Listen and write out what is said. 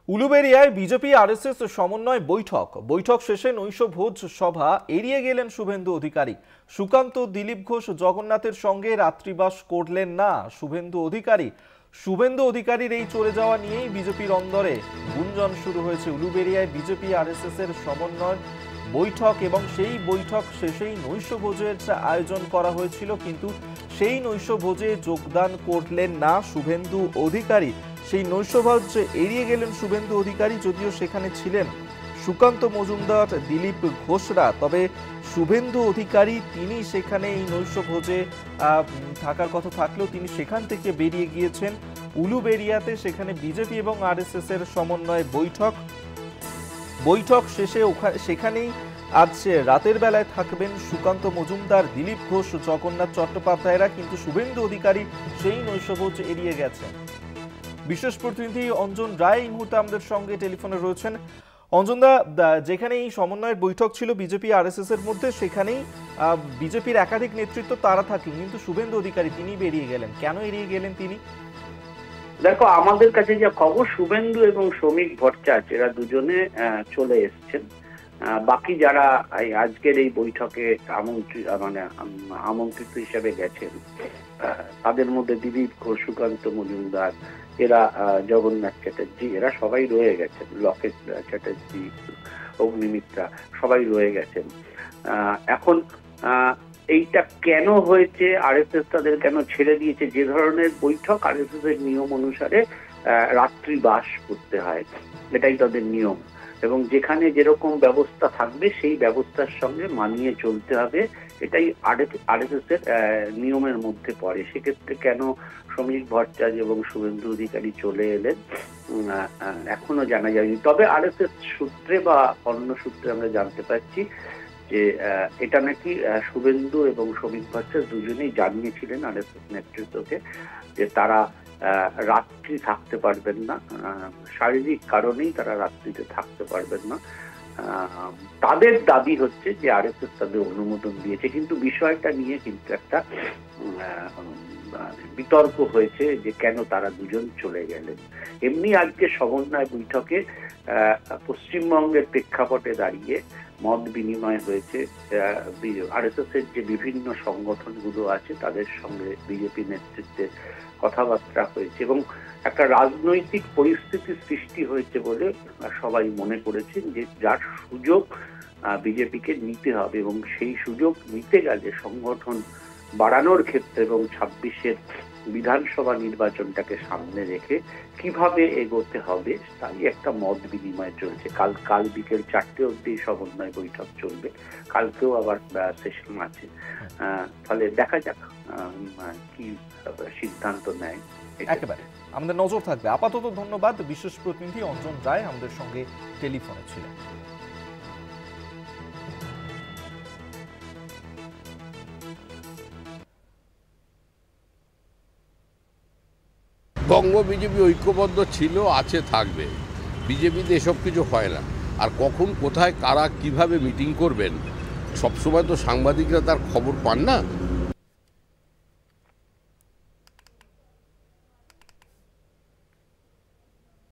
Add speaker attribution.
Speaker 1: উলুবেড়িয়ায় BJP RSS সমন্বয় বৈঠক শেষে নৈশভোজ সভা এড়িয়ে গেলেন শুভেন্দু অধিকারী। সুকান্ত, দিলীপ ঘোষ, জগন্নাথের সঙ্গে রাত্রিবাস করলেন না শুভেন্দু অধিকারীর এই চলে যাওয়া নিয়েই বিজেপির অন্দরে গুঞ্জন শুরু হয়েছে। উলুবেড়িয়ায় বিজেপি আরএসএস এর সমন্বয় বৈঠক এবং সেই বৈঠক শেষেই নৈশভোজের আয়োজন করা হয়েছিল, কিন্তু সেই নৈশভোজে যোগদান করলেন না শুভেন্দু অধিকারী। সেই নৈশভোজ এড়িয়ে গেলেন শুভেন্দু অধিকারী, যদিও সেখানে ছিলেন সুকান্ত মজুমদার, দিলীপ ঘোষরা। তবে শুভেন্দু অধিকারী তিনি সেখানে এই নৈশভোজে থাকার কথা থাকলেও তিনি সেখান থেকে বেরিয়ে গিয়েছেন। উলুবেড়িয়াতে সেখানে বিজেপি এবং আরএসএস এর সমন্বয়ে বৈঠক শেষে সেখানেই আজ রাতের বেলায় থাকবেন সুকান্ত মজুমদার, দিলীপ ঘোষ, জগন্নাথ চট্টোপাধ্যায়রা, কিন্তু শুভেন্দু অধিকারী সেই নৈশভোজ এড়িয়ে গেছেন। বিশেষ প্রতিনিধি অঞ্জন রায় এই মুহূর্তে আমাদের সঙ্গে টেলিফোনে রয়েছেন। অঞ্জনদা, যেখানে এই সমন্বয়ের বৈঠক ছিল বিজেপি আরএসএস এর মধ্যে, সেখানেই বিজেপির একাধিক নেতৃত্ব তারা থাকলেন, কিন্তু শুভেন্দু অধিকারী তিনি বেরিয়ে গেলেন। কেন এড়িয়ে গেলেন তিনি?
Speaker 2: দেখো, আমাদের কাছে যে খবর, শুভেন্দু এবং শ্রমিক ভট্টাচার্য এরা দুজনে চলে এসছেন। বাকি যারা আজকের এই বৈঠকে আমন্ত্রিত হিসেবে গেছেন তাদের মধ্যে দিলীপ ঘোষ, সুকান্ত মজুমদার, এরা জগন্নাথ চ্যাটার্জি, এরা সবাই রয়ে গেছেন, লকেট চ্যাটার্জি, অগ্নিমিত্রা, সবাই রয়ে গেছেন। এখন এইটা কেন হয়েছে, আরএসএস তাদের কেন ছেড়ে দিয়েছে? যে ধরনের বৈঠক, আরএসএস এর নিয়ম অনুসারে রাত্রিবাস করতে হয়, এটাই তাদের নিয়ম, এবং যেখানে যেরকম ব্যবস্থা থাকবে সেই ব্যবস্থার সঙ্গে মানিয়ে চলতে হবে, এটাই আরএসএস এর নিয়মের মধ্যে পড়ে। সেক্ষেত্রে কেন শ্রমিক ভট্টাচার্য এবং শুভেন্দু অধিকারী চলে এলেন এখনো জানা যায়নি। তবে আরএসএস সূত্রে বা অন্য সূত্রে আমরা জানতে পারছি যে এটা নাকি শুভেন্দু এবং শ্রমিক ভট্টাচার্য দুজনেই জানিয়েছিলেন আরএসএস নেতৃত্বকে যে তারা রাত্রি থাকতে পারবেন না, শারীরিক কারণেই তারা রাত্রিতে থাকতে পারবেন না। তাদের দাবি হচ্ছে যে আরএসএস তাদের অনুমোদন দিয়েছে, কিন্তু বিষয়টা নিয়ে কিন্তু একটা বিতর্ক হয়েছে যে কেন তারা দুজন চলে গেলেন। এমনি আজকে সমন্বয় বৈঠকে পশ্চিমবঙ্গের প্রেক্ষাপটে দাঁড়িয়ে মত বিনিময় হয়েছে। আরএসএস এর যে বিভিন্ন সংগঠনগুলো আছে তাদের সঙ্গে বিজেপি নেতৃত্বের কথাবার্তা হয়েছে এবং একটা রাজনৈতিক পরিস্থিতি সৃষ্টি হয়েছে বলে সবাই মনে করেছেন যে যার সুযোগ বিজেপিকে নিতে হবে, এবং সেই সুযোগ নিতে গেলে সংগঠন বাড়ানোর ক্ষেত্রে এবং 26-এর বিধানসভা নির্বাচনটাকে সামনে রেখে কিভাবে এগোতে হবে তাই একটা মত বিনিময় চলছে। কাল বিকেল 4টে অবধি সমন্বয় বৈঠক চলবে, কালকেও আবার সেশন আছে। ফলে দেখা যাক কি সিদ্ধান্ত নেয়।
Speaker 1: একেবারে আমাদের নজর থাকবে। আপাতত ধন্যবাদ। বিশেষ প্রতিনিধি অঞ্জন রায় আমাদের সঙ্গে টেলিফোনে ছিলেন।
Speaker 3: বঙ্গ বিজেপি ঐক্যবদ্ধ ছিল, আছে, থাকবে। বিজেপিতে এসব কিছু হয় না। আর কখন কোথায় কারা কিভাবে মিটিং করবেন সবসময় তো সাংবাদিকরা তার খবর পান না।